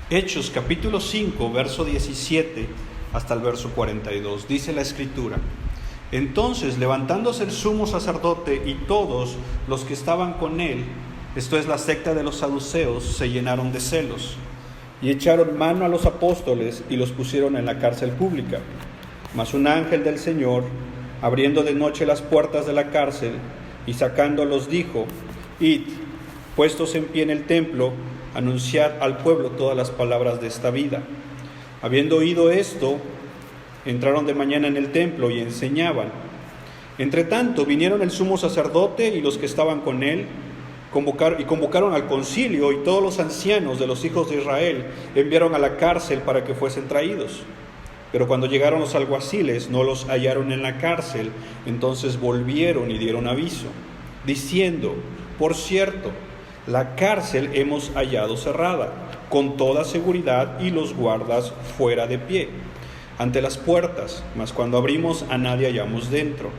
Hechos capítulo 5, verso 17 hasta el verso 42. Dice la Escritura: Entonces, levantándose el sumo sacerdote y todos los que estaban con él, esto es la secta de los saduceos, se llenaron de celos y echaron mano a los apóstoles y los pusieron en la cárcel pública. Mas un ángel del Señor, abriendo de noche las puertas de la cárcel y sacándolos, dijo: Id, puestos en pie en el templo, anunciad al pueblo todas las palabras de esta vida. Habiendo oído esto, entraron de mañana en el templo y enseñaban. Entre tanto vinieron el sumo sacerdote y los que estaban con él, convocaron al concilio, y todos los ancianos de los hijos de Israel enviaron a la cárcel para que fuesen traídos. Pero cuando llegaron los alguaciles no los hallaron en la cárcel, entonces volvieron y dieron aviso, diciendo: Por cierto, la cárcel hemos hallado cerrada, con toda seguridad, y los guardas fuera de pie, ante las puertas, mas cuando abrimos a nadie hallamos dentro.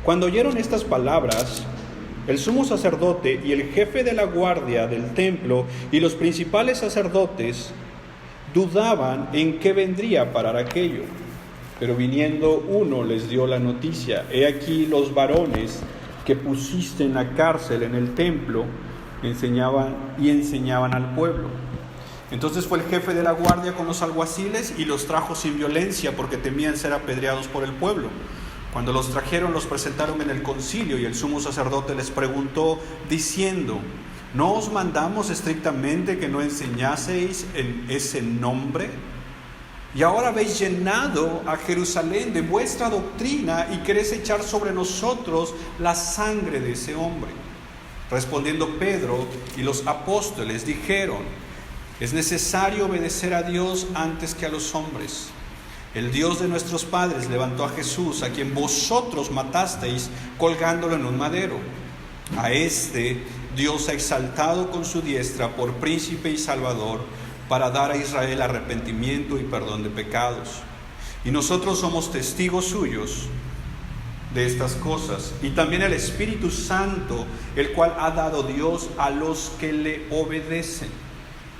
Cuando oyeron estas palabras, el sumo sacerdote y el jefe de la guardia del templo y los principales sacerdotes dudaban en qué vendría a parar aquello. Pero viniendo uno les dio la noticia: He aquí los varones que pusiste en la cárcel en el templo enseñaban al pueblo. Entonces fue el jefe de la guardia con los alguaciles y los trajo sin violencia, porque temían ser apedreados por el pueblo. Cuando los trajeron, los presentaron en el concilio, y el sumo sacerdote les preguntó diciendo: ¿No os mandamos estrictamente que no enseñaseis en ese nombre? Y ahora habéis llenado a Jerusalén de vuestra doctrina y queréis echar sobre nosotros la sangre de ese hombre. Respondiendo Pedro y los apóstoles dijeron: Es necesario obedecer a Dios antes que a los hombres. El Dios de nuestros padres levantó a Jesús, a quien vosotros matasteis colgándolo en un madero. A este Dios ha exaltado con su diestra por príncipe y salvador, para dar a Israel arrepentimiento y perdón de pecados. Y nosotros somos testigos suyos de estas cosas, y también el Espíritu Santo, el cual ha dado Dios a los que le obedecen.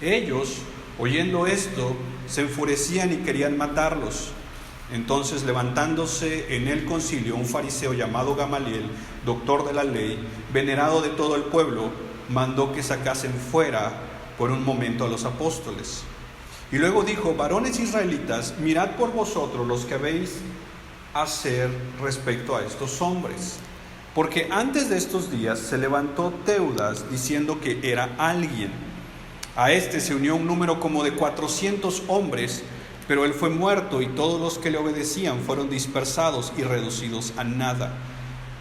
Ellos, oyendo esto, se enfurecían y querían matarlos. Entonces, levantándose en el concilio un fariseo llamado Gamaliel, doctor de la ley, venerado de todo el pueblo, mandó que sacasen fuera por un momento a los apóstoles. Y luego dijo: Varones israelitas, mirad por vosotros los que habéis hacer respecto a estos hombres, porque antes de estos días se levantó Teudas diciendo que era alguien. A este se unió un número como de 400 hombres, pero él fue muerto, y todos los que le obedecían fueron dispersados y reducidos a nada.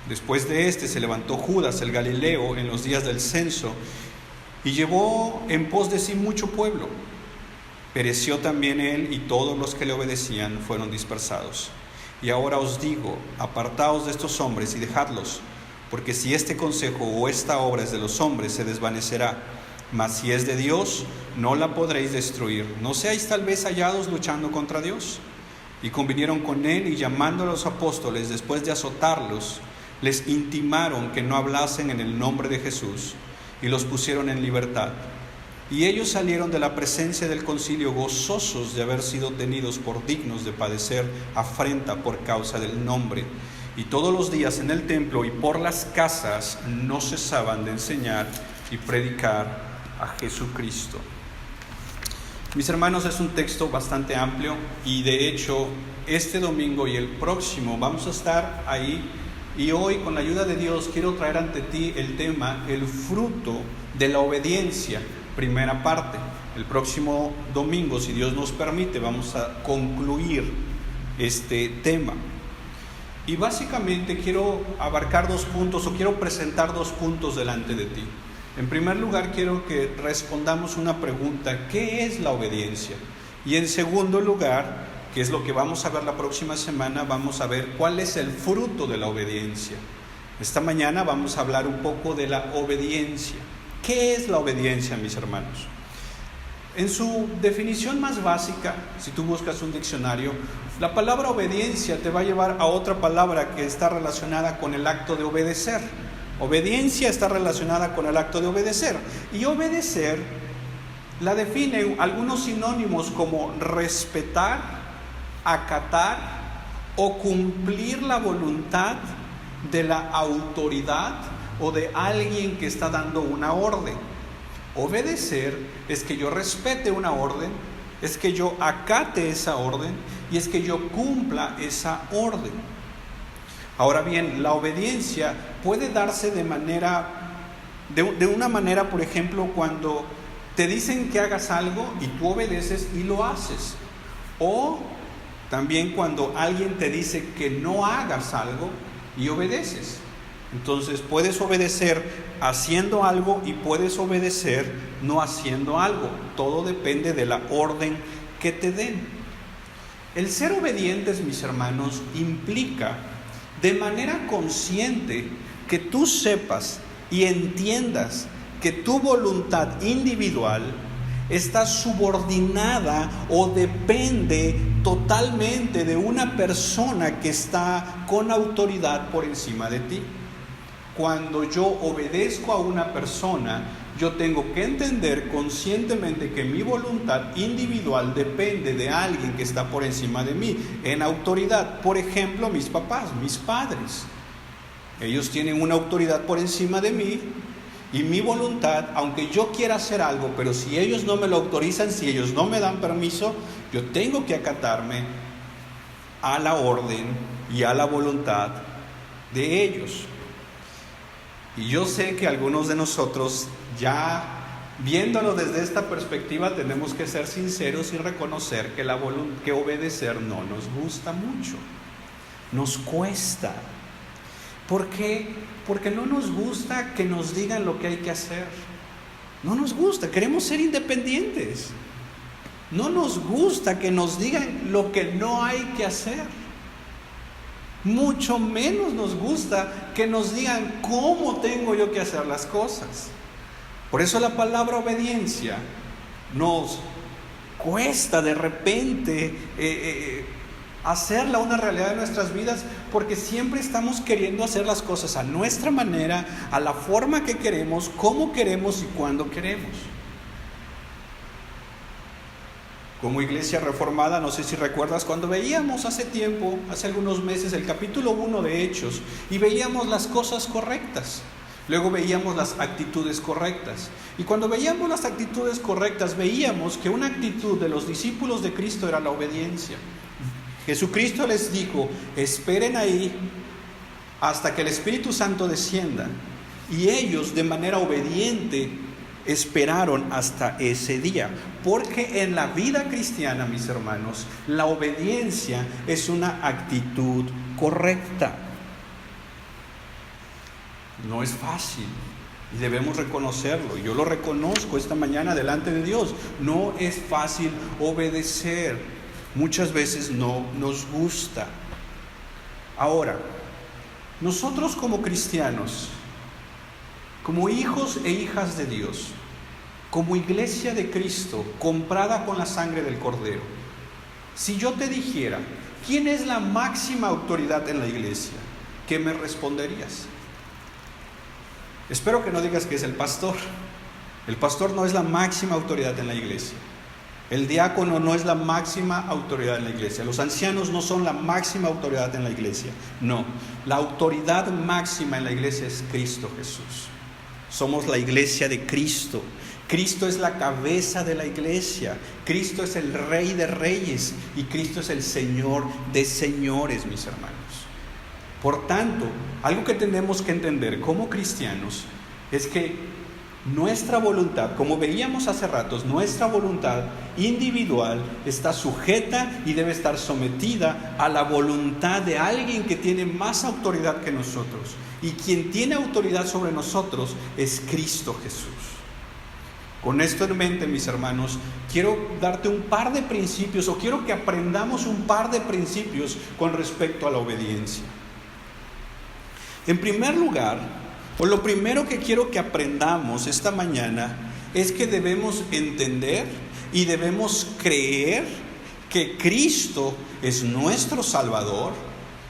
Después de este se levantó Judas el Galileo en los días del censo, y llevó en pos de sí mucho pueblo. Pereció también él, y todos los que le obedecían fueron dispersados. Y ahora os digo: apartaos de estos hombres y dejadlos, porque si este consejo o esta obra es de los hombres, se desvanecerá, mas si es de Dios, no la podréis destruir. No seáis tal vez hallados luchando contra Dios. Y convinieron con él, y llamando a los apóstoles, después de azotarlos, les intimaron que no hablasen en el nombre de Jesús, y los pusieron en libertad. Y ellos salieron de la presencia del concilio gozosos de haber sido tenidos por dignos de padecer afrenta por causa del nombre. Y todos los días en el templo y por las casas no cesaban de enseñar y predicar a Jesucristo. Mis hermanos, es un texto bastante amplio, y de hecho este domingo y el próximo vamos a estar ahí. Y hoy, con la ayuda de Dios, quiero traer ante ti el tema: el fruto de la obediencia, primera parte. El próximo domingo, si Dios nos permite, vamos a concluir este tema. Y básicamente quiero abarcar 2 puntos, o quiero presentar 2 puntos delante de ti. En primer lugar, quiero que respondamos una pregunta: ¿qué es la obediencia? Y en segundo lugar, que es lo que vamos a ver la próxima semana, vamos a ver cuál es el fruto de la obediencia. Esta mañana vamos a hablar un poco de la obediencia. ¿Qué es la obediencia, mis hermanos? En su definición más básica, si tú buscas un diccionario, la palabra obediencia te va a llevar a otra palabra que está relacionada con el acto de obedecer. Obediencia está relacionada con el acto de obedecer. Y obedecer La definen algunos sinónimos como respetar, acatar o cumplir la voluntad de la autoridad o de alguien que está dando una orden. Obedecer es que yo respete una orden, es que yo acate esa orden y es que yo cumpla esa orden. Ahora bien, la obediencia puede darse de una manera, por ejemplo, cuando te dicen que hagas algo y tú obedeces y lo haces. O también cuando alguien te dice que no hagas algo y obedeces. Entonces puedes obedecer haciendo algo y puedes obedecer no haciendo algo. Todo depende de la orden que te den. El ser obedientes, mis hermanos, implica de manera consciente que tú sepas y entiendas que tu voluntad individual está subordinada o depende totalmente de una persona que está con autoridad por encima de ti. Cuando yo obedezco a una persona, yo tengo que entender conscientemente que mi voluntad individual depende de alguien que está por encima de mí, en autoridad. Por ejemplo, mis papás, mis padres. Ellos tienen una autoridad por encima de mí y mi voluntad, aunque yo quiera hacer algo, pero si ellos no me lo autorizan, si ellos no me dan permiso, yo tengo que acatarme a la orden y a la voluntad de ellos. Y yo sé que algunos de nosotros, ya viéndolo desde esta perspectiva, tenemos que ser sinceros y reconocer que obedecer no nos gusta mucho, nos cuesta. ¿Por qué? Porque no nos gusta que nos digan lo que hay que hacer. No nos gusta, queremos ser independientes. No nos gusta que nos digan lo que no hay que hacer. Mucho menos nos gusta que nos digan cómo tengo yo que hacer las cosas. Por eso la palabra obediencia nos cuesta de repente hacerla una realidad de nuestras vidas, porque siempre estamos queriendo hacer las cosas a nuestra manera, a la forma que queremos, cómo queremos y cuándo queremos. Como Iglesia Reformada, no sé si recuerdas, cuando veíamos hace tiempo, hace algunos meses, el capítulo 1 de Hechos, y veíamos las cosas correctas, luego veíamos las actitudes correctas, y cuando veíamos las actitudes correctas, veíamos que una actitud de los discípulos de Cristo era la obediencia. Jesucristo les dijo: esperen ahí hasta que el Espíritu Santo descienda, y ellos de manera obediente esperaron hasta ese día, porque en la vida cristiana, mis hermanos, la obediencia es una actitud correcta. No es fácil y debemos reconocerlo. Yo lo reconozco esta mañana delante de Dios. No es fácil obedecer. Muchas veces no nos gusta. Ahora, nosotros como cristianos, como hijos e hijas de Dios, como iglesia de Cristo, comprada con la sangre del Cordero, si yo te dijera, ¿quién es la máxima autoridad en la iglesia?, ¿qué me responderías? Espero que no digas que es el pastor. El pastor no es la máxima autoridad en la iglesia. El diácono no es la máxima autoridad en la iglesia. Los ancianos no son la máxima autoridad en la iglesia. No, la autoridad máxima en la iglesia es Cristo Jesús. Somos la iglesia de Cristo. Cristo es la cabeza de la iglesia. Cristo es el Rey de Reyes y Cristo es el Señor de señores, mis hermanos. Por tanto, algo que tenemos que entender como cristianos es que nuestra voluntad, como veíamos hace ratos, nuestra voluntad individual está sujeta y debe estar sometida a la voluntad de alguien que tiene más autoridad que nosotros. Y quien tiene autoridad sobre nosotros es Cristo Jesús. Con esto en mente, mis hermanos, quiero darte un par de principios, o quiero que aprendamos un par de principios con respecto a la obediencia. En primer lugar, o lo primero que quiero que aprendamos esta mañana es que debemos entender y debemos creer que Cristo es nuestro Salvador,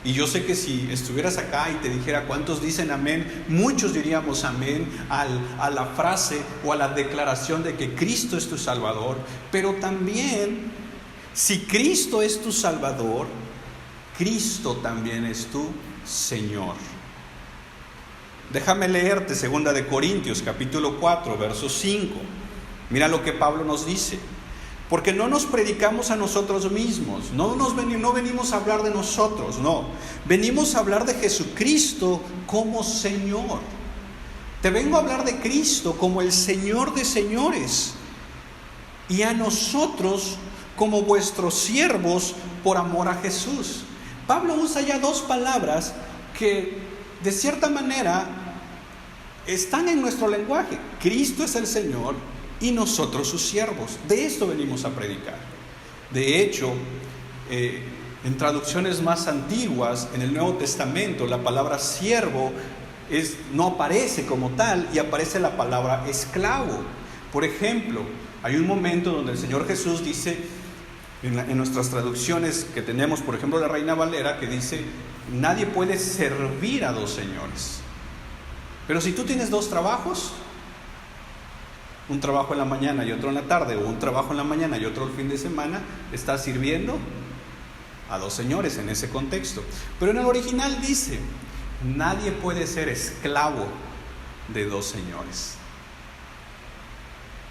Y yo sé que si estuvieras acá y te dijera cuántos dicen amén, muchos diríamos amén a la frase o a la declaración de que Cristo es tu Salvador. Pero también, si Cristo es tu Salvador, Cristo también es tu Señor. Déjame leerte 2 de Corintios capítulo 4, verso 5. Mira lo que Pablo nos dice. Porque no nos predicamos a nosotros mismos, no venimos a hablar de nosotros, no. Venimos a hablar de Jesucristo como Señor. Te vengo a hablar de Cristo como el Señor de señores. Y a nosotros como vuestros siervos por amor a Jesús. Pablo usa ya dos palabras que de cierta manera están en nuestro lenguaje. Cristo es el Señor y nosotros sus siervos. De esto venimos a predicar. De hecho, en traducciones más antiguas, en el Nuevo Testamento, la palabra siervo no aparece como tal y aparece la palabra esclavo. Por ejemplo, hay un momento donde el Señor Jesús dice, en nuestras traducciones que tenemos, por ejemplo la Reina Valera, que dice, nadie puede servir a dos señores. Pero si tú tienes dos trabajos, un trabajo en la mañana y otro en la tarde, o un trabajo en la mañana y otro el fin de semana, estás sirviendo a dos señores en ese contexto. Pero en el original dice, nadie puede ser esclavo de dos señores.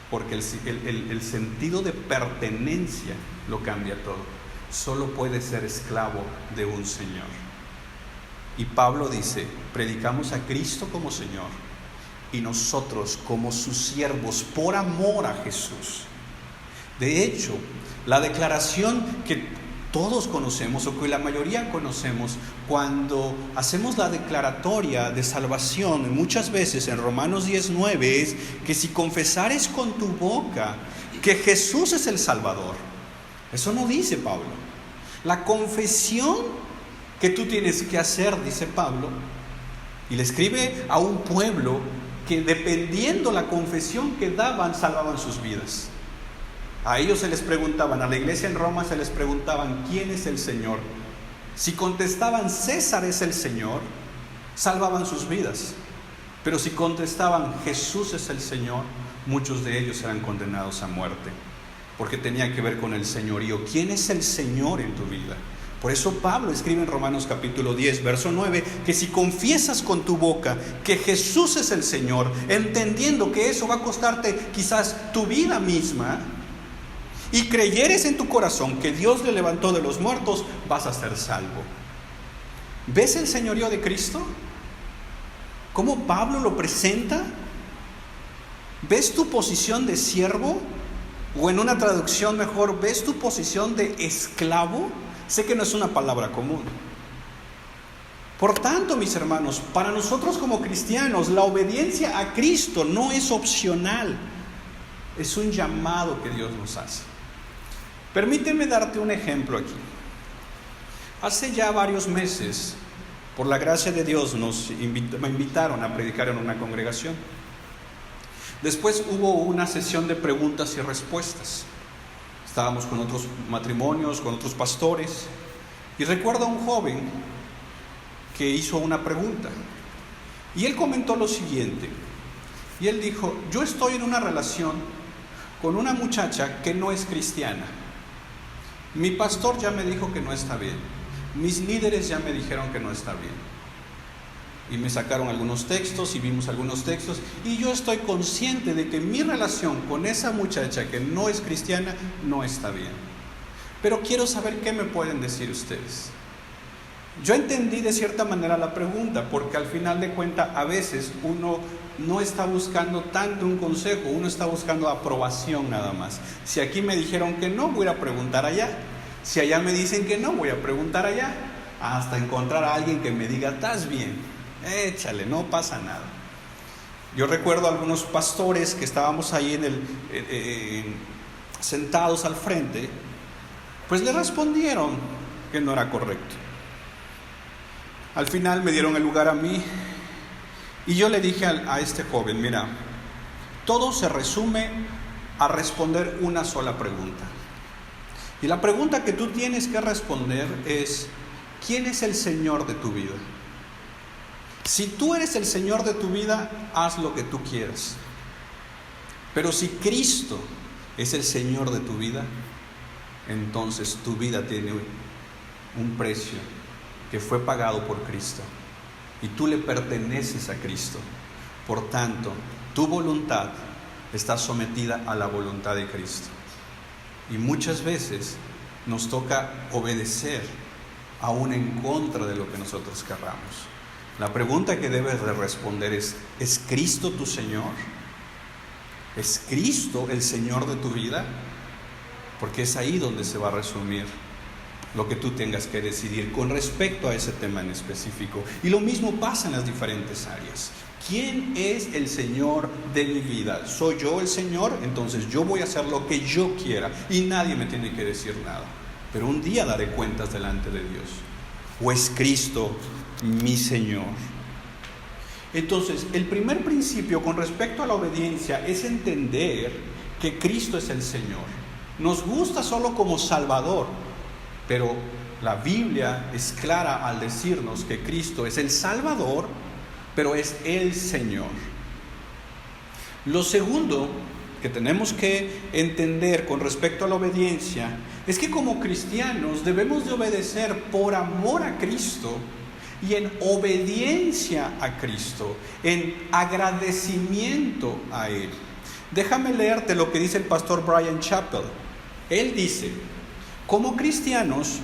Porque el sentido de pertenencia lo cambia todo. Solo puede ser esclavo de un Señor. Y Pablo dice, predicamos a Cristo como Señor y nosotros como sus siervos por amor a Jesús. De hecho, la declaración que todos conocemos o que la mayoría conocemos cuando hacemos la declaratoria de salvación, muchas veces en Romanos 10:9, es que si confesares con tu boca que Jesús es el Salvador. Eso no dice Pablo. La confesión que tú tienes que hacer, dice Pablo, y le escribe a un pueblo que dependiendo la confesión que daban, salvaban sus vidas. A ellos se les preguntaban, a la iglesia en Roma se les preguntaban, ¿quién es el Señor? Si contestaban, César es el Señor, salvaban sus vidas. Pero si contestaban, Jesús es el Señor, muchos de ellos eran condenados a muerte, porque tenía que ver con el señorío. ¿Quién es el Señor en tu vida? Por eso Pablo escribe en Romanos capítulo 10, verso 9, que si confiesas con tu boca que Jesús es el Señor, entendiendo que eso va a costarte quizás tu vida misma, y creyeres en tu corazón que Dios le levantó de los muertos, vas a ser salvo. ¿Ves el señorío de Cristo? ¿Cómo Pablo lo presenta? ¿Ves tu posición de siervo? O en una traducción mejor, ¿ves tu posición de esclavo? Sé que no es una palabra común. Por tanto, mis hermanos, para nosotros como cristianos, la obediencia a Cristo no es opcional. Es un llamado que Dios nos hace. Permíteme darte un ejemplo aquí. Hace ya varios meses, por la gracia de Dios, me invitaron a predicar en una congregación. Después hubo una sesión de preguntas y respuestas. Estábamos con otros matrimonios, con otros pastores, y recuerdo a un joven que hizo una pregunta. Y él comentó lo siguiente. Y él dijo, yo estoy en una relación con una muchacha que no es cristiana. Mi pastor ya me dijo que no está bien. Mis líderes ya me dijeron que no está bien. Y me sacaron algunos textos y vimos algunos textos. Y yo estoy consciente de que mi relación con esa muchacha que no es cristiana no está bien. Pero quiero saber qué me pueden decir ustedes. Yo entendí de cierta manera la pregunta, porque al final de cuentas a veces uno no está buscando tanto un consejo, uno está buscando aprobación nada más. Si aquí me dijeron que no, voy a preguntar allá. Si allá me dicen que no, voy a preguntar allá, hasta encontrar a alguien que me diga, estás bien, échale, no pasa nada. Yo recuerdo a algunos pastores que estábamos ahí sentados al frente, pues le respondieron que no era correcto. Al final me dieron el lugar a mí y yo le dije a este joven, mira, todo se resume a responder una sola pregunta. Y la pregunta que tú tienes que responder es, ¿quién es el Señor de tu vida? Si tú eres el Señor de tu vida, haz lo que tú quieras. Pero si Cristo es el Señor de tu vida, entonces tu vida tiene un precio que fue pagado por Cristo. Y tú le perteneces a Cristo. Por tanto, tu voluntad está sometida a la voluntad de Cristo. Y muchas veces nos toca obedecer aún en contra de lo que nosotros querramos. La pregunta que debes de responder ¿es Cristo tu Señor? ¿Es Cristo el Señor de tu vida? Porque es ahí donde se va a resumir lo que tú tengas que decidir con respecto a ese tema en específico. Y lo mismo pasa en las diferentes áreas. ¿Quién es el Señor de mi vida? ¿Soy yo el Señor? Entonces yo voy a hacer lo que yo quiera y nadie me tiene que decir nada. Pero un día daré cuentas delante de Dios. ¿O es Cristo mi Señor? Entonces, el primer principio con respecto a la obediencia es entender que Cristo es el Señor. Nos gusta solo como Salvador, pero la Biblia es clara al decirnos que Cristo es el Salvador, pero es el Señor. Lo segundo que tenemos que entender con respecto a la obediencia es que como cristianos debemos de obedecer por amor a Cristo y en obediencia a Cristo, en agradecimiento a Él. Déjame leerte lo que dice el pastor Bryan Chapell. Él dice: como cristianos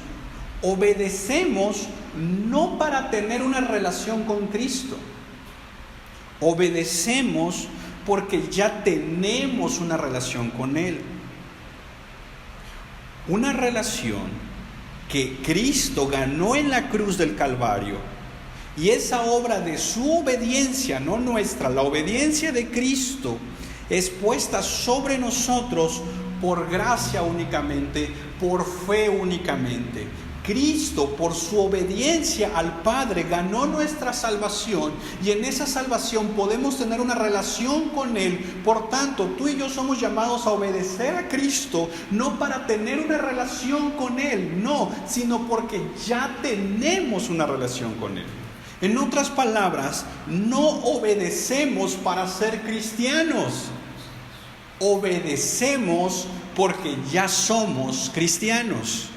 obedecemos no para tener una relación con Cristo, obedecemos porque ya tenemos una relación con Él. Una relación que Cristo ganó en la cruz del Calvario. Y esa obra de su obediencia, no nuestra, la obediencia de Cristo, es puesta sobre nosotros por gracia únicamente, por fe únicamente. Cristo, por su obediencia al Padre, ganó nuestra salvación y en esa salvación podemos tener una relación con Él. Por tanto, tú y yo somos llamados a obedecer a Cristo, no para tener una relación con Él, no, sino porque ya tenemos una relación con Él. En otras palabras, no obedecemos para ser cristianos, obedecemos porque ya somos cristianos.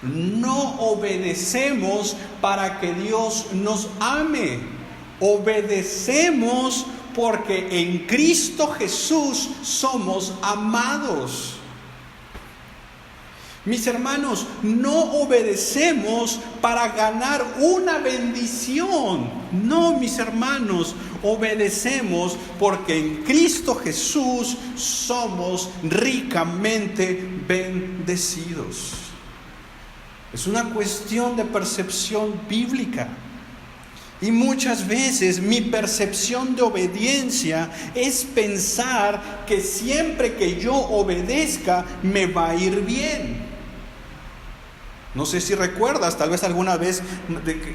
No obedecemos para que Dios nos ame. Obedecemos porque en Cristo Jesús somos amados. Mis hermanos, no obedecemos para ganar una bendición. No, mis hermanos, obedecemos porque en Cristo Jesús somos ricamente bendecidos. Es una cuestión de percepción bíblica. Y muchas veces mi percepción de obediencia es pensar que siempre que yo obedezca me va a ir bien. No sé si recuerdas, tal vez alguna vez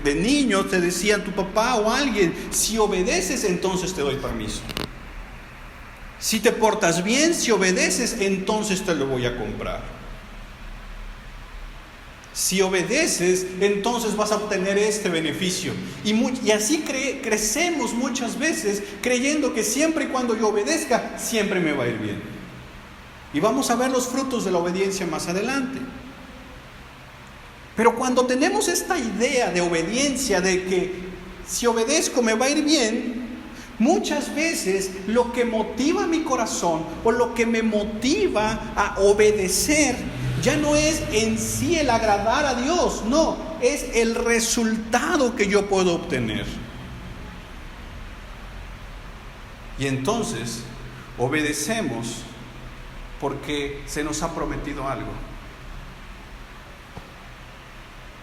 de niño te decían tu papá o alguien: si obedeces, entonces te doy permiso. Si te portas bien, si obedeces, entonces te lo voy a comprar. Si obedeces, entonces vas a obtener este beneficio. Y así crecemos muchas veces creyendo que siempre y cuando yo obedezca, siempre me va a ir bien. Y vamos a ver los frutos de la obediencia más adelante. Pero cuando tenemos esta idea de obediencia, de que si obedezco me va a ir bien, muchas veces lo que motiva mi corazón o lo que me motiva a obedecer ya no es en sí el agradar a Dios, no, es el resultado que yo puedo obtener. Y entonces obedecemos porque se nos ha prometido algo.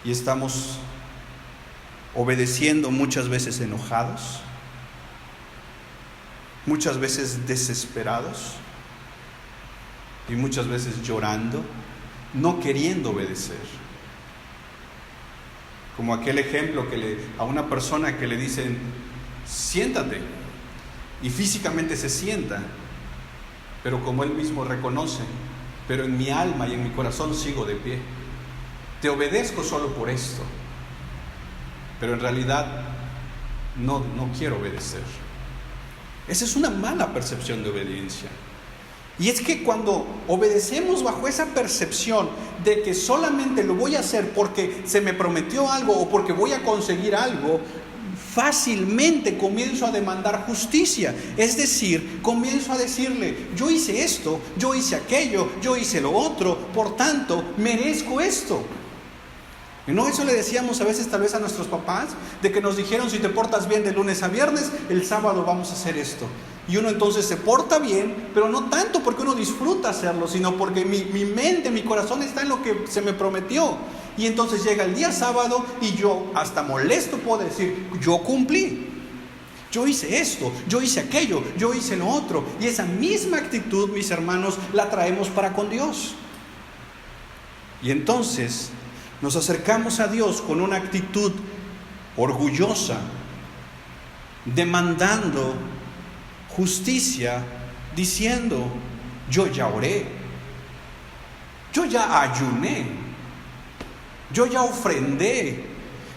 Y estamos obedeciendo muchas veces enojados, muchas veces desesperados y muchas veces llorando, no queriendo obedecer. Como aquel ejemplo a una persona que le dicen: siéntate, y físicamente se sienta, pero como él mismo reconoce: pero en mi alma y en mi corazón sigo de pie. Te obedezco solo por esto. pero en realidad no quiero obedecer. Esa es una mala percepción de obediencia. Y es que cuando obedecemos bajo esa percepción de que solamente lo voy a hacer porque se me prometió algo o porque voy a conseguir algo, fácilmente comienzo a demandar justicia. Es decir, comienzo a decirle, yo hice esto, yo hice aquello, yo hice lo otro, por tanto, merezco esto. ¿Y no eso le decíamos a veces tal vez a nuestros papás? De que nos dijeron, si te portas bien de lunes a viernes, el sábado vamos a hacer esto. Y uno entonces se porta bien, pero no tanto porque uno disfruta hacerlo, sino porque mi mente, mi corazón está en lo que se me prometió. Y entonces llega el día sábado y yo hasta molesto puedo decir, yo cumplí. Yo hice esto, yo hice aquello, yo hice lo otro. Y esa misma actitud, mis hermanos, la traemos para con Dios. Y entonces nos acercamos a Dios con una actitud orgullosa, demandando justicia, diciendo, yo ya oré, yo ya ayuné, yo ya ofrendé,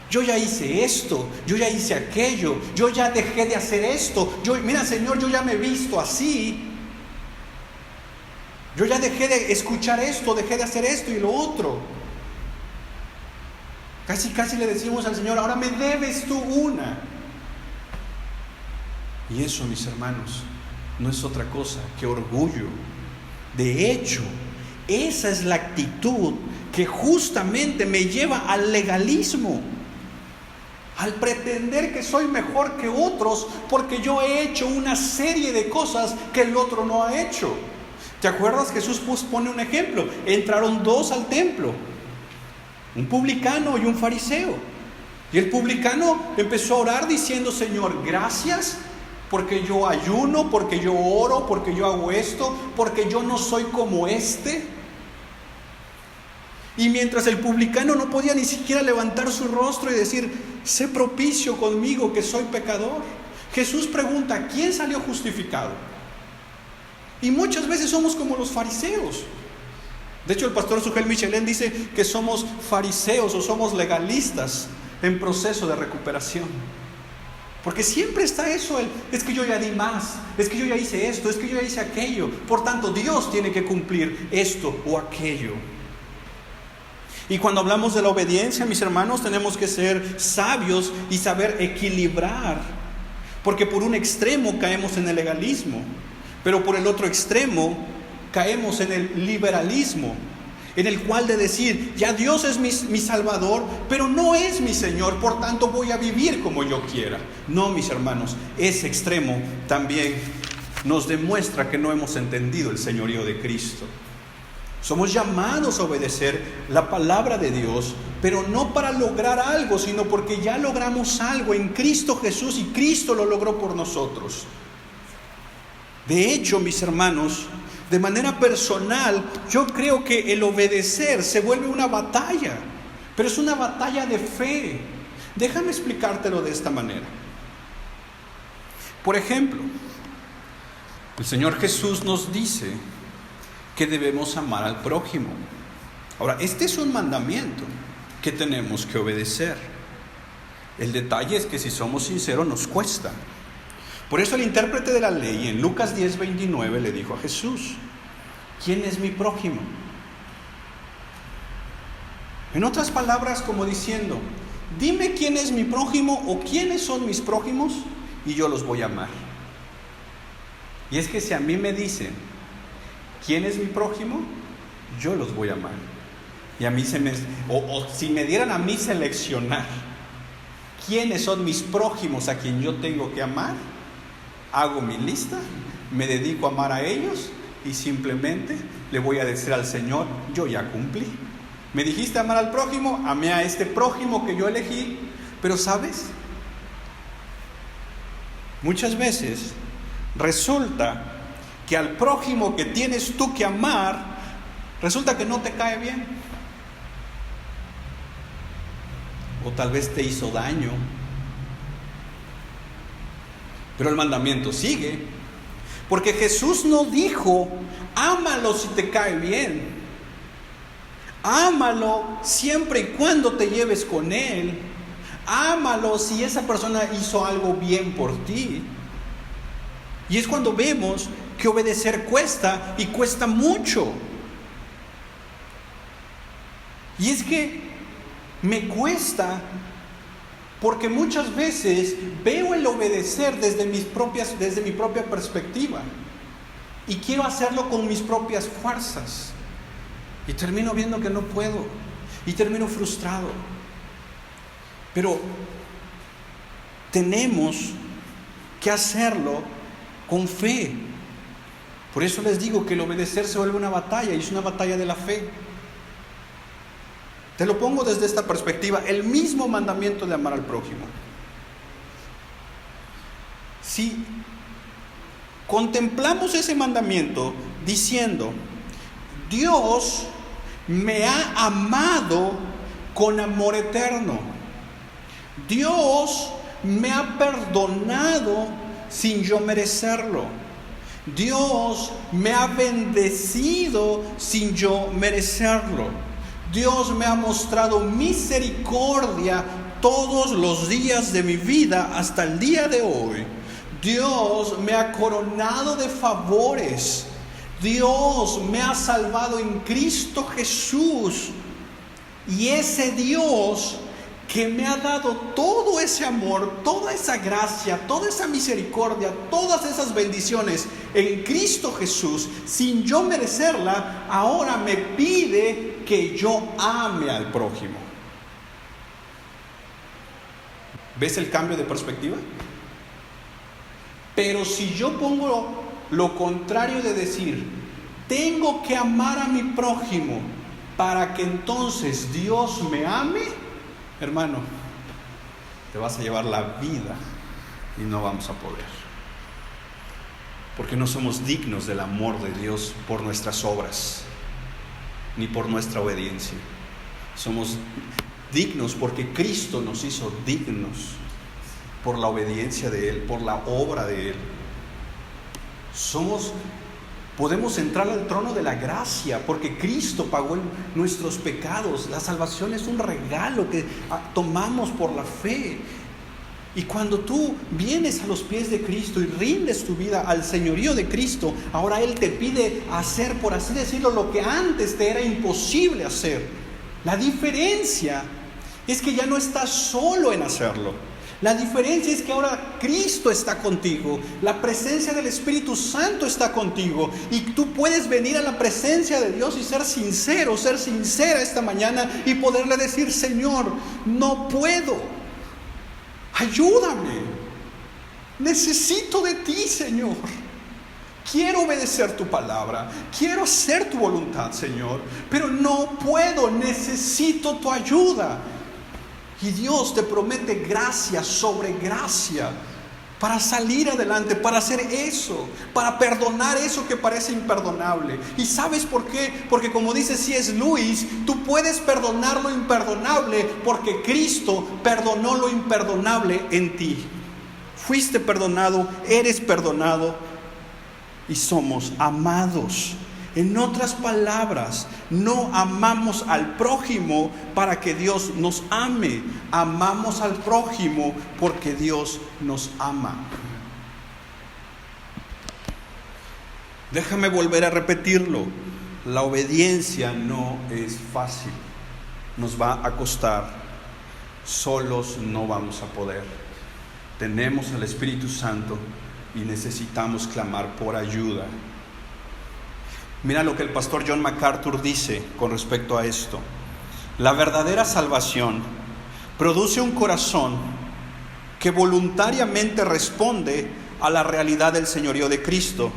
yo ya hice esto, yo ya hice aquello, yo ya dejé de hacer esto, mira Señor, yo ya me he visto así, yo ya dejé de escuchar esto, dejé de hacer esto y lo otro. Casi le decimos al Señor, ahora me debes tú una. Y eso, mis hermanos, no es otra cosa que orgullo. De hecho, esa es la actitud que justamente me lleva al legalismo, al pretender que soy mejor que otros porque yo he hecho una serie de cosas que el otro no ha hecho. ¿Te acuerdas? Jesús pone un ejemplo. Entraron dos al templo, un publicano y un fariseo. Y el publicano empezó a orar diciendo, Señor, gracias porque yo ayuno, porque yo oro, porque yo hago esto, porque yo no soy como este. Y mientras el publicano no podía ni siquiera levantar su rostro y decir, sé propicio conmigo que soy pecador, Jesús pregunta, ¿quién salió justificado? Y muchas veces somos como los fariseos. De hecho, el pastor Sugel Michelén dice que somos fariseos o somos legalistas en proceso de recuperación. Porque siempre está eso, es que yo ya di más, es que yo ya hice esto, es que yo ya hice aquello. Por tanto, Dios tiene que cumplir esto o aquello. Y cuando hablamos de la obediencia, mis hermanos, tenemos que ser sabios y saber equilibrar. Porque por un extremo caemos en el legalismo, pero por el otro extremo caemos en el liberalismo, en el cual de decir, ya Dios es mi Salvador, pero no es mi Señor, por tanto voy a vivir como yo quiera. No, mis hermanos, ese extremo también nos demuestra que no hemos entendido el señorío de Cristo. Somos llamados a obedecer la palabra de Dios, pero no para lograr algo, sino porque ya logramos algo en Cristo Jesús y Cristo lo logró por nosotros. De hecho, mis hermanos, de manera personal, yo creo que el obedecer se vuelve una batalla, pero es una batalla de fe. Déjame explicártelo de esta manera. Por ejemplo, el Señor Jesús nos dice que debemos amar al prójimo. Ahora, este es un mandamiento que tenemos que obedecer. El detalle es que si somos sinceros nos cuesta. Por eso el intérprete de la ley en Lucas 10:29 le dijo a Jesús, ¿quién es mi prójimo? En otras palabras, como diciendo, dime quién es mi prójimo o quiénes son mis prójimos y yo los voy a amar. Y es que si a mí me dicen, ¿quién es mi prójimo? Yo los voy a amar. Y a mí si me dieran a mí seleccionar quiénes son mis prójimos a quien yo tengo que amar, hago mi lista, me dedico a amar a ellos y simplemente le voy a decir al Señor, yo ya cumplí. Me dijiste amar al prójimo, amé a este prójimo que yo elegí, pero ¿sabes? Muchas veces resulta que al prójimo que tienes tú que amar, resulta que no te cae bien. O tal vez te hizo daño. Pero el mandamiento sigue. Porque Jesús no dijo, ámalo si te cae bien. Ámalo siempre y cuando te lleves con él. Ámalo si esa persona hizo algo bien por ti. Y es cuando vemos que obedecer cuesta, y cuesta mucho. Y es que me cuesta porque muchas veces veo el obedecer desde mi propia perspectiva y quiero hacerlo con mis propias fuerzas y termino viendo que no puedo y termino frustrado. Pero tenemos que hacerlo con fe. Por eso les digo que el obedecer se vuelve una batalla, y es una batalla de la fe. Te lo pongo desde esta perspectiva, el mismo mandamiento de amar al prójimo. Si contemplamos ese mandamiento diciendo, Dios me ha amado con amor eterno, Dios me ha perdonado sin yo merecerlo, Dios me ha bendecido sin yo merecerlo, Dios me ha mostrado misericordia todos los días de mi vida hasta el día de hoy. Dios me ha coronado de favores. Dios me ha salvado en Cristo Jesús. Y ese Dios que me ha dado todo ese amor, toda esa gracia, toda esa misericordia, todas esas bendiciones en Cristo Jesús, sin yo merecerla, ahora me pide que yo ame al prójimo. ¿Ves el cambio de perspectiva? Pero si yo pongo lo contrario de decir, tengo que amar a mi prójimo para que entonces Dios me ame, hermano, te vas a llevar la vida y no vamos a poder. Porque no somos dignos del amor de Dios por nuestras obras, ni por nuestra obediencia. Somos dignos porque Cristo nos hizo dignos por la obediencia de Él, por la obra de Él. Podemos entrar al trono de la gracia porque Cristo pagó nuestros pecados. La salvación es un regalo que tomamos por la fe. Y cuando tú vienes a los pies de Cristo y rindes tu vida al señorío de Cristo, ahora Él te pide hacer, por así decirlo, lo que antes te era imposible hacer. La diferencia es que ya no estás solo en hacerlo. La diferencia es que ahora Cristo está contigo, la presencia del Espíritu Santo está contigo, y tú puedes venir a la presencia de Dios y ser sincero, ser sincera esta mañana y poderle decir: Señor, no puedo, ayúdame, necesito de ti, Señor. Quiero obedecer tu palabra, quiero hacer tu voluntad, Señor, pero no puedo, necesito tu ayuda. Y Dios te promete gracia sobre gracia para salir adelante, para hacer eso, para perdonar eso que parece imperdonable. ¿Y sabes por qué? Porque como dice C.S. Lewis, tú puedes perdonar lo imperdonable porque Cristo perdonó lo imperdonable en ti. Fuiste perdonado, eres perdonado y somos amados. En otras palabras, no amamos al prójimo para que Dios nos ame. Amamos al prójimo porque Dios nos ama. Déjame volver a repetirlo. La obediencia no es fácil. Nos va a costar. Solos no vamos a poder. Tenemos al Espíritu Santo y necesitamos clamar por ayuda. Mira lo que el pastor John MacArthur dice con respecto a esto. La verdadera salvación produce un corazón que voluntariamente responde a la realidad del señorío de Cristo,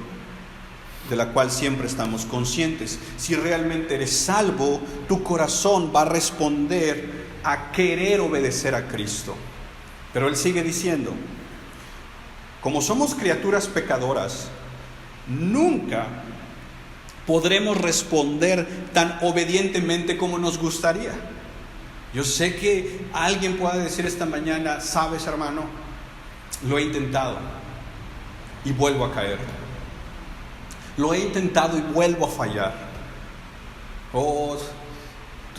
de la cual siempre estamos conscientes. Si realmente eres salvo, tu corazón va a responder a querer obedecer a Cristo. Pero él sigue diciendo, como somos criaturas pecadoras, nunca podremos responder tan obedientemente como nos gustaría. Yo sé que alguien pueda decir esta mañana: sabes, hermano, lo he intentado y vuelvo a caer. Lo he intentado y vuelvo a fallar.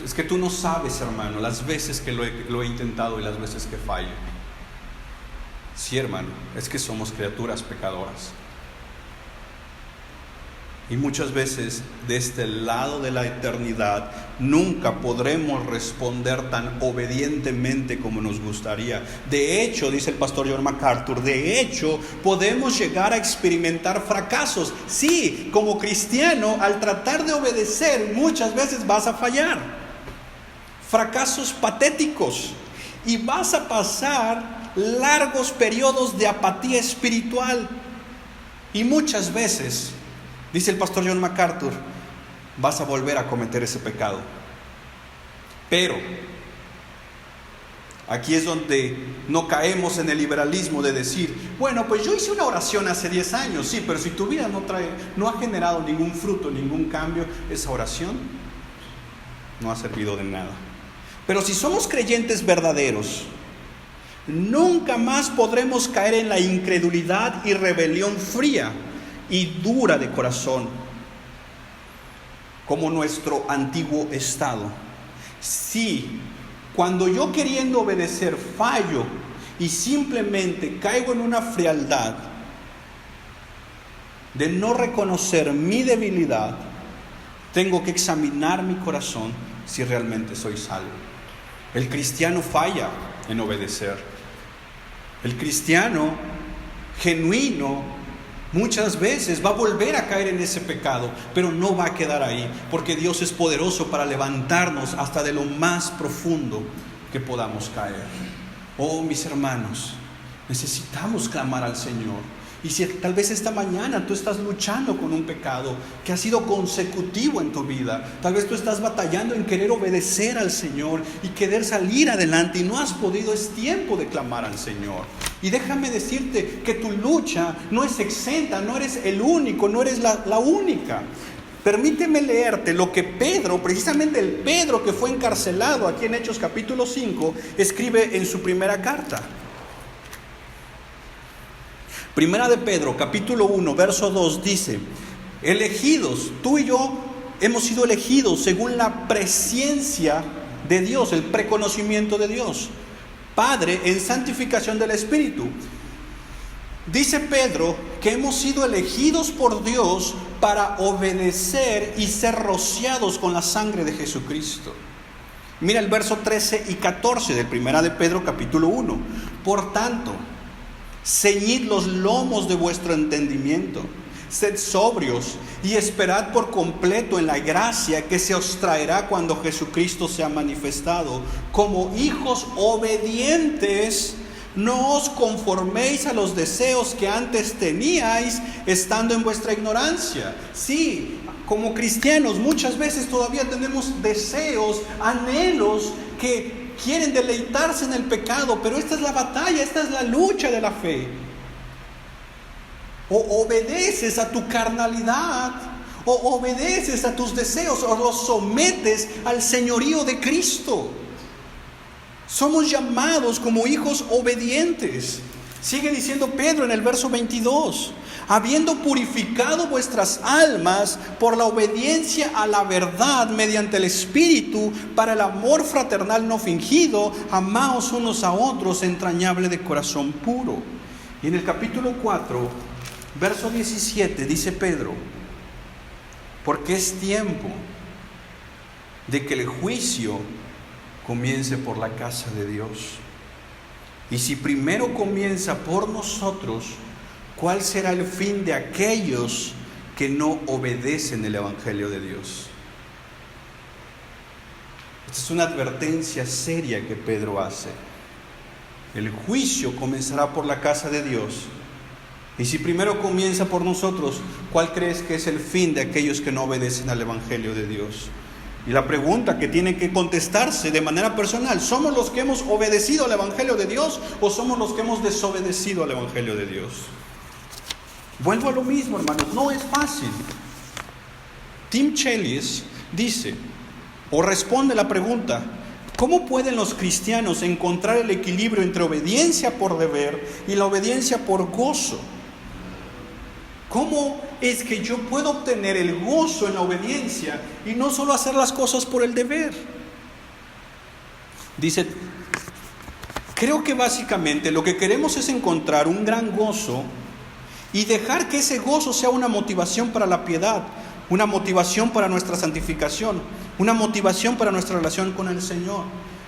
Es que tú no sabes, hermano, las veces que lo he intentado y las veces que fallo. Sí, hermano, es que somos criaturas pecadoras. Y muchas veces de este lado de la eternidad nunca podremos responder tan obedientemente como nos gustaría. De hecho, dice el pastor John MacArthur, de hecho podemos llegar a experimentar fracasos. Sí, como cristiano, al tratar de obedecer muchas veces vas a fallar. Fracasos patéticos. Y vas a pasar largos periodos de apatía espiritual. Y muchas veces, dice el pastor John MacArthur, vas a volver a cometer ese pecado. Pero aquí es donde no caemos en el liberalismo de decir, bueno, pues yo hice una oración hace 10 años, sí, pero si tu vida no ha generado ningún fruto, ningún cambio, esa oración no ha servido de nada. Pero si somos creyentes verdaderos, nunca más podremos caer en la incredulidad y rebelión fría y dura de corazón, como nuestro antiguo estado. Sí, cuando yo queriendo obedecer fallo y simplemente caigo en una frialdad de no reconocer mi debilidad, tengo que examinar mi corazón si realmente soy salvo. El cristiano falla en obedecer. El cristiano genuino muchas veces va a volver a caer en ese pecado, pero no va a quedar ahí, porque Dios es poderoso para levantarnos hasta de lo más profundo que podamos caer. Oh, mis hermanos, necesitamos clamar al Señor. Y si tal vez esta mañana tú estás luchando con un pecado que ha sido consecutivo en tu vida, tal vez tú estás batallando en querer obedecer al Señor y querer salir adelante y no has podido, es tiempo de clamar al Señor. Y déjame decirte que tu lucha no es exenta, no eres el único, no eres la única. Permíteme leerte lo que Pedro, precisamente el Pedro que fue encarcelado aquí en Hechos capítulo 5, escribe en su primera carta. Primera de Pedro, capítulo 1, verso 2 dice: elegidos, tú y yo hemos sido elegidos según la presciencia de Dios, el preconocimiento de Dios, Padre, en santificación del Espíritu. Dice Pedro que hemos sido elegidos por Dios para obedecer y ser rociados con la sangre de Jesucristo. Mira el verso 13 y 14 de Primera de Pedro, capítulo 1. Por tanto, ceñid los lomos de vuestro entendimiento, sed sobrios y esperad por completo en la gracia que se os traerá cuando Jesucristo sea manifestado. Como hijos obedientes, no os conforméis a los deseos que antes teníais estando en vuestra ignorancia. Sí, como cristianos muchas veces todavía tenemos deseos, anhelos que quieren deleitarse en el pecado, pero esta es la batalla, esta es la lucha de la fe. O obedeces a tu carnalidad, o obedeces a tus deseos, o los sometes al señorío de Cristo. Somos llamados como hijos obedientes. Sigue diciendo Pedro en el verso 22, habiendo purificado vuestras almas por la obediencia a la verdad mediante el Espíritu, para el amor fraternal no fingido, amaos unos a otros, entrañable de corazón puro. Y en el capítulo 4, verso 17, dice Pedro: porque es tiempo de que el juicio comience por la casa de Dios. Y si primero comienza por nosotros, ¿cuál será el fin de aquellos que no obedecen el Evangelio de Dios? Esta es una advertencia seria que Pedro hace. El juicio comenzará por la casa de Dios. Y si primero comienza por nosotros, ¿cuál crees que es el fin de aquellos que no obedecen al Evangelio de Dios? Y la pregunta que tiene que contestarse de manera personal: ¿somos los que hemos obedecido al Evangelio de Dios o somos los que hemos desobedecido al Evangelio de Dios? Vuelvo a lo mismo, hermanos, no es fácil. Tim Challies dice, o responde la pregunta: ¿cómo pueden los cristianos encontrar el equilibrio entre obediencia por deber y la obediencia por gozo? ¿Cómo es que yo puedo obtener el gozo en la obediencia y no solo hacer las cosas por el deber? Dice, creo que básicamente lo que queremos es encontrar un gran gozo y dejar que ese gozo sea una motivación para la piedad, una motivación para nuestra santificación, una motivación para nuestra relación con el Señor.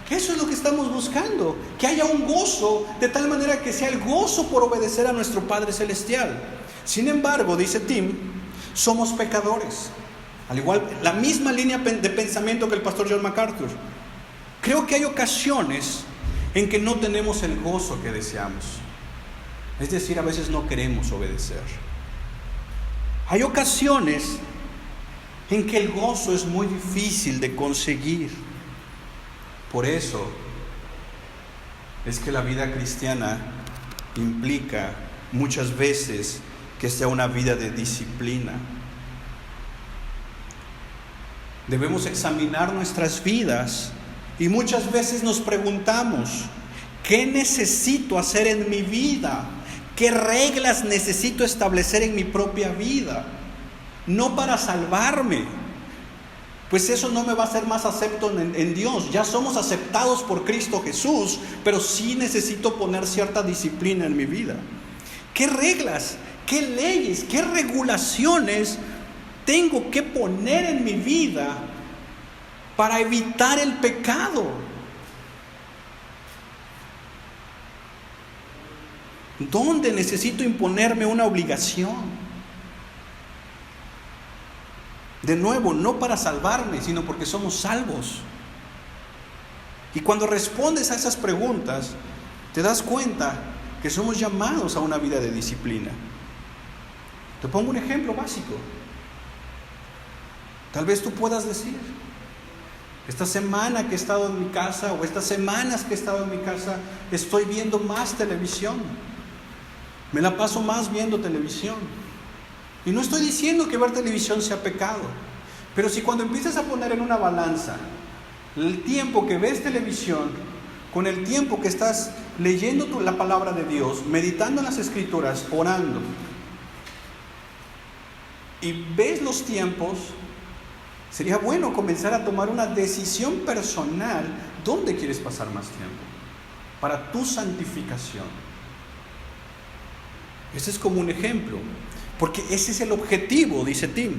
Eso es lo que estamos buscando, que haya un gozo de tal manera que sea el gozo por obedecer a nuestro Padre Celestial. Sin embargo, dice Tim, somos pecadores. Al igual, la misma línea de pensamiento que el pastor John MacArthur. Creo que hay ocasiones en que no tenemos el gozo que deseamos. Es decir, a veces no queremos obedecer. Hay ocasiones en que el gozo es muy difícil de conseguir. Por eso es que la vida cristiana implica muchas veces que sea una vida de disciplina. Debemos examinar nuestras vidas y muchas veces nos preguntamos, ¿qué necesito hacer en mi vida? ¿Qué reglas necesito establecer en mi propia vida? No para salvarme, pues eso no me va a hacer más acepto en Dios. Ya somos aceptados por Cristo Jesús, pero sí necesito poner cierta disciplina en mi vida. ¿Qué reglas, qué leyes, qué regulaciones tengo que poner en mi vida para evitar el pecado? ¿Dónde necesito imponerme una obligación? De nuevo, no para salvarme, sino porque somos salvos. Y cuando respondes a esas preguntas, te das cuenta que somos llamados a una vida de disciplina. Te pongo un ejemplo básico. Tal vez tú puedas decir, esta semana que he estado en mi casa, o estas semanas que he estado en mi casa, estoy viendo más televisión. Me la paso más viendo televisión. Y no estoy diciendo que ver televisión sea pecado, pero si cuando empiezas a poner en una balanza el tiempo que ves televisión con el tiempo que estás leyendo la palabra de Dios, meditando en las Escrituras, orando, y ves los tiempos, sería bueno comenzar a tomar una decisión personal. ¿Dónde quieres pasar más tiempo? Para tu santificación. Ese es como un ejemplo. Porque ese es el objetivo, dice Tim.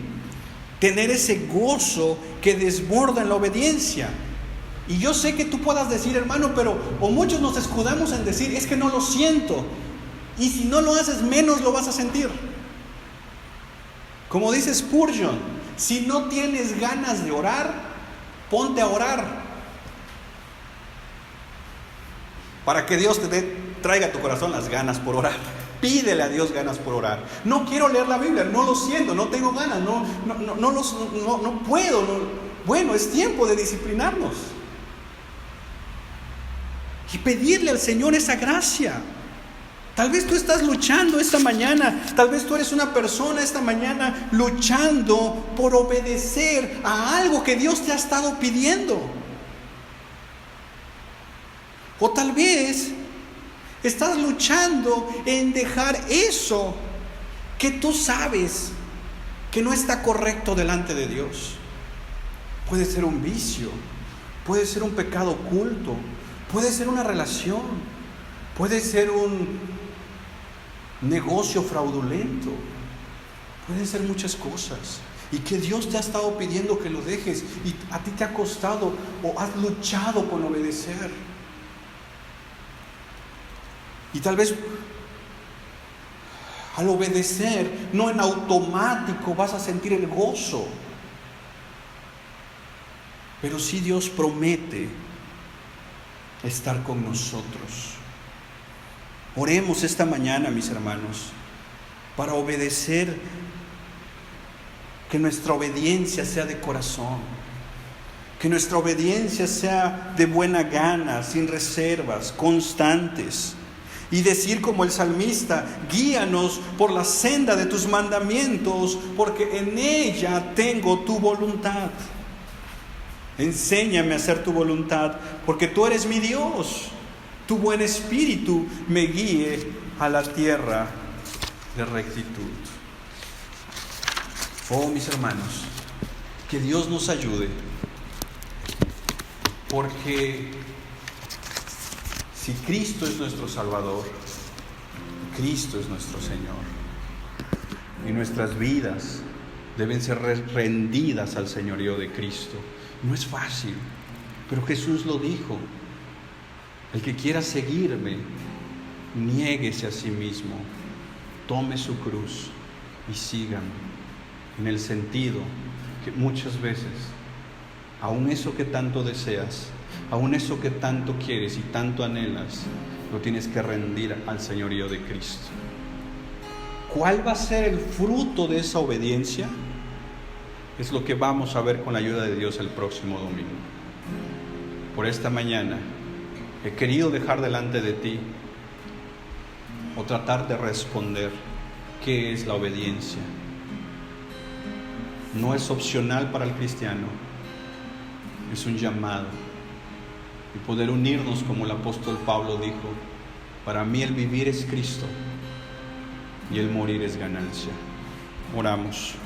Tener ese gozo que desborda en la obediencia. Y yo sé que tú puedas decir, hermano, pero o muchos nos escudamos en decir, es que no lo siento. Y si no lo haces, menos lo vas a sentir. Como dice Spurgeon, si no tienes ganas de orar, ponte a orar. Para que Dios traiga a tu corazón las ganas por orar. Pídele a Dios ganas por orar. No quiero leer la Biblia, no lo siento, no tengo ganas, no puedo. Bueno, es tiempo de disciplinarnos y pedirle al Señor esa gracia. Tal vez tú estás luchando esta mañana, tal vez tú eres una persona esta mañana luchando por obedecer a algo que Dios te ha estado pidiendo. O tal vez estás luchando en dejar eso que tú sabes que no está correcto delante de Dios. Puede ser un vicio, puede ser un pecado oculto, puede ser una relación, puede ser un negocio fraudulento, pueden ser muchas cosas. Y que Dios te ha estado pidiendo que lo dejes y a ti te ha costado o has luchado con obedecer. Y tal vez al obedecer, no en automático vas a sentir el gozo. Pero sí Dios promete estar con nosotros. Oremos esta mañana, mis hermanos, para obedecer, que nuestra obediencia sea de corazón, que nuestra obediencia sea de buena gana, sin reservas, constantes. Y decir como el salmista, guíanos por la senda de tus mandamientos, porque en ella tengo tu voluntad. Enséñame a hacer tu voluntad, porque tú eres mi Dios. Tu buen espíritu me guíe a la tierra de rectitud. Oh, mis hermanos, que Dios nos ayude, porque Si Cristo es nuestro Salvador, Cristo es nuestro Señor, y nuestras vidas deben ser rendidas al señorío de Cristo. No es fácil, pero Jesús lo dijo: el que quiera seguirme, niéguese a sí mismo, tome su cruz y sígame. En el sentido que muchas veces, aún eso que tanto deseas, aún eso que tanto quieres y tanto anhelas, lo tienes que rendir al señorío de Cristo. ¿Cuál va a ser el fruto de esa obediencia? Es lo que vamos a ver con la ayuda de Dios el próximo domingo. Por esta mañana he querido dejar delante de ti, o tratar de responder, ¿qué es la obediencia? No es opcional para el cristiano, es un llamado. Y poder unirnos, como el apóstol Pablo dijo: para mí el vivir es Cristo y el morir es ganancia. Oramos.